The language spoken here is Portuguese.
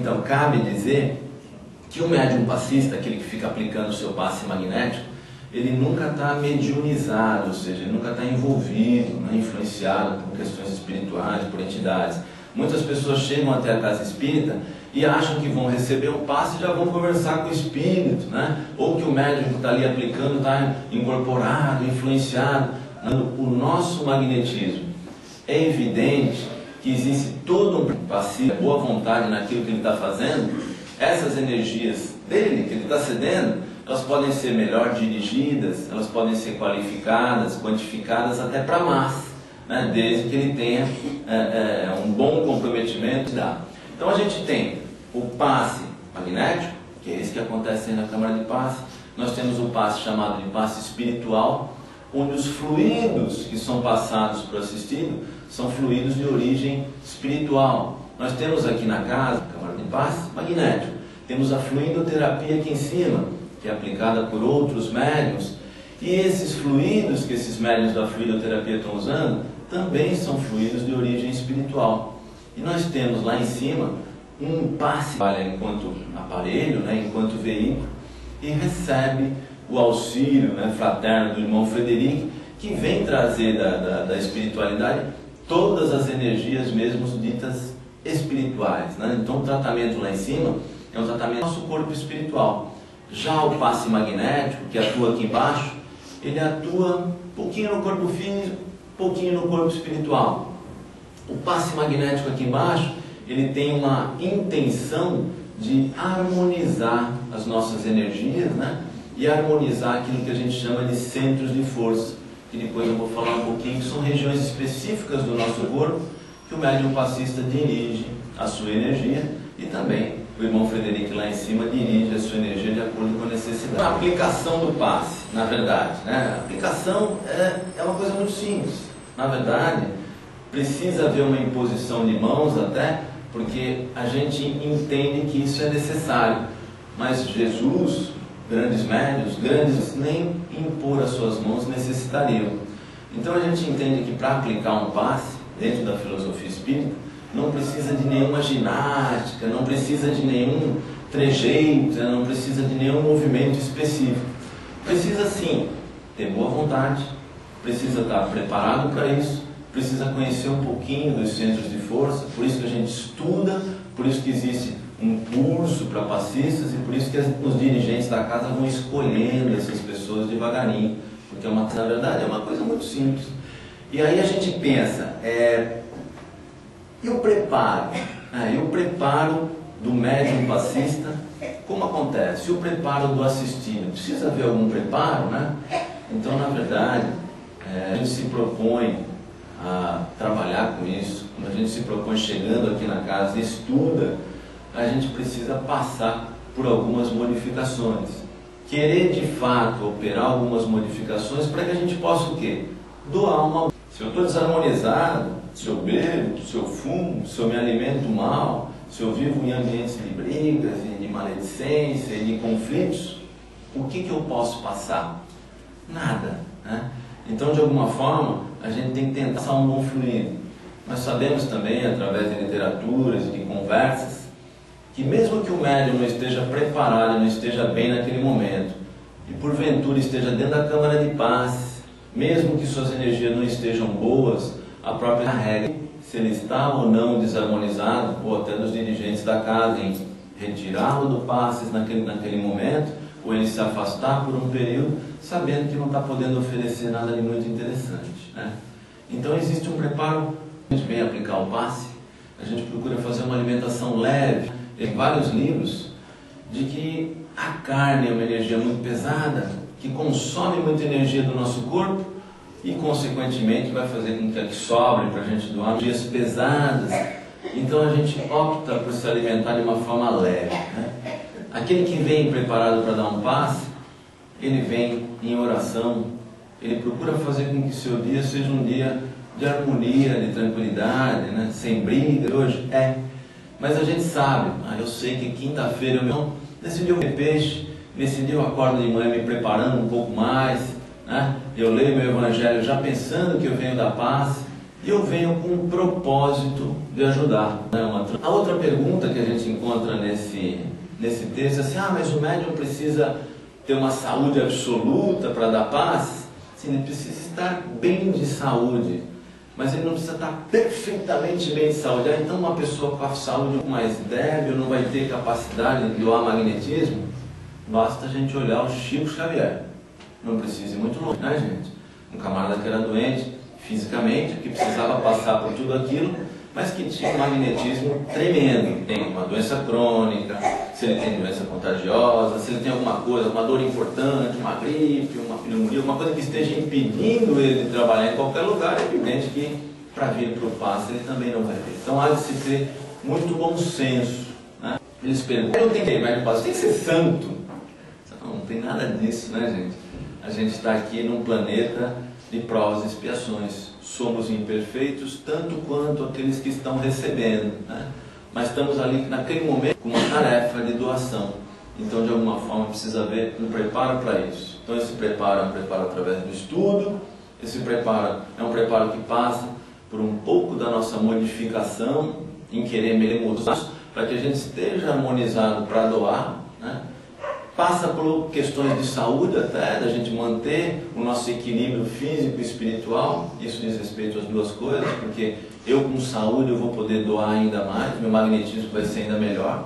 Então, cabe dizer que o médium passista, aquele que fica aplicando o seu passe magnético, ele nunca está mediunizado, ou seja, ele nunca está envolvido, influenciado por questões espirituais, por entidades. Muitas pessoas chegam até a casa espírita e acham que vão receber um passe e já vão conversar com o espírito, ou que o médium que está ali aplicando está incorporado, influenciado. O nosso magnetismo é evidente que existe todo um passivo, boa vontade naquilo que ele está fazendo. Essas energias dele, que ele está cedendo, elas podem ser melhor dirigidas, elas podem ser qualificadas, quantificadas até para a massa, desde que ele tenha um bom comprometimento. Então a gente tem o passe magnético, que é esse que acontece aí na câmara de passe. Nós temos o passe chamado de passe espiritual, onde os fluidos que são passados para o assistido são fluidos de origem espiritual. Nós temos aqui na casa, câmara de passe magnético, temos a fluidoterapia aqui em cima, que é aplicada por outros médiuns, e esses fluidos que esses médiuns da fluidoterapia estão usando também são fluidos de origem espiritual. E nós temos lá em cima um passe, enquanto aparelho, enquanto veículo, e recebe o auxílio fraterno do irmão Frederico, que vem trazer da espiritualidade todas as energias mesmo ditas espirituais. Então o tratamento lá em cima é um tratamento do nosso corpo espiritual. Já o passe magnético, que atua aqui embaixo, ele atua um pouquinho no corpo físico, um pouquinho no corpo espiritual. O passe magnético aqui embaixo, ele tem uma intenção de harmonizar as nossas energias, e harmonizar aquilo que a gente chama de centros de força, que depois eu vou falar um pouquinho, que são regiões específicas do nosso corpo, que o médium passista dirige a sua energia, e também o irmão Frederico lá em cima dirige a sua energia de acordo com a necessidade. A aplicação do passe, na verdade, a aplicação é uma coisa muito simples. Na verdade, precisa haver uma imposição de mãos até, porque a gente entende que isso é necessário. Mas Jesus, grandes médiuns, nem impor as suas mãos necessitariam. Então a gente entende que para aplicar um passe, dentro da filosofia espírita, não precisa de nenhuma ginástica, não precisa de nenhum trejeito, não precisa de nenhum movimento específico. Precisa sim ter boa vontade, precisa estar preparado para isso, precisa conhecer um pouquinho dos centros de força, por isso que a gente estuda, por isso que existe um curso para passistas e por isso que os dirigentes da casa vão escolhendo essas pessoas devagarinho, porque na verdade é uma coisa muito simples. E aí a gente pensa, e o preparo? E o preparo do médium passista, como acontece? E o preparo do assistido? Precisa haver algum preparo, Então, na verdade, a gente se propõe a trabalhar com isso, quando a gente se propõe chegando aqui na casa e estuda, a gente precisa passar por algumas modificações. Querer de fato operar algumas modificações para que a gente possa o quê? Doar uma... Se eu estou desarmonizado, se eu bebo, se eu fumo, se eu me alimento mal, se eu vivo em ambientes de brigas, de maledicência e de conflitos, o que eu posso passar? Nada. Então, de alguma forma, a gente tem que tentar passar um bom fluido. Nós sabemos também, através de literaturas e de conversas, que mesmo que o médium não esteja preparado, não esteja bem naquele momento, e porventura esteja dentro da câmara de passe, mesmo que suas energias não estejam boas, a própria regra, se ele está ou não desarmonizado, ou até dos dirigentes da casa, em retirá-lo do passe naquele momento, ou ele se afastar por um período, sabendo que não está podendo oferecer nada de muito interessante. Então existe um preparo. A gente vem aplicar o passe, a gente procura fazer uma alimentação leve. Tem vários livros de que a carne é uma energia muito pesada, que consome muita energia do nosso corpo e, consequentemente, vai fazer com que ela sobre para a gente doar energias pesadas. Então a gente opta por se alimentar de uma forma leve. Aquele que vem preparado para dar um passe, ele vem em oração, ele procura fazer com que seu dia seja um dia de harmonia, de tranquilidade, sem briga. Hoje mas a gente sabe, eu sei que quinta-feira nesse dia eu comer peixe, nesse dia eu acordo de manhã me preparando um pouco mais, eu leio meu evangelho já pensando que eu venho da paz, e eu venho com um propósito de ajudar. A outra pergunta que a gente encontra nesse texto é assim, mas o médium precisa ter uma saúde absoluta para dar paz? Sim, ele precisa estar bem de saúde, mas ele não precisa estar perfeitamente bem de saúde. Então uma pessoa com a saúde mais débil não vai ter capacidade de doar magnetismo? Basta a gente olhar o Chico Xavier. Não precisa ir muito longe, né, gente? Um camarada que era doente fisicamente, que precisava passar por tudo aquilo, mas que tinha um magnetismo tremendo. Tem uma doença crônica, se ele tem doença contagiosa, se ele tem alguma coisa, uma dor importante, uma gripe, uma pneumonia, uma coisa que esteja impedindo ele de trabalhar em qualquer lugar, é evidente que para vir para o passe ele também não vai vir. Então há de se ter muito bom senso, né? Eles perguntam, não tem que ir mais no passe, tem que ser santo. Não tem nada disso, né, gente? A gente está aqui num planeta de provas e expiações. Somos imperfeitos tanto quanto aqueles que estão recebendo, né? Mas estamos ali naquele momento com uma tarefa de doação. Então, de alguma forma, precisa haver um preparo para isso. Então, esse preparo é um preparo através do estudo, esse preparo é um preparo que passa por um pouco da nossa modificação em querer melhorar, para que a gente esteja harmonizado para doar, né? Passa por questões de saúde até, da gente manter o nosso equilíbrio físico e espiritual. Isso diz respeito às duas coisas, porque eu com saúde eu vou poder doar ainda mais, meu magnetismo vai ser ainda melhor.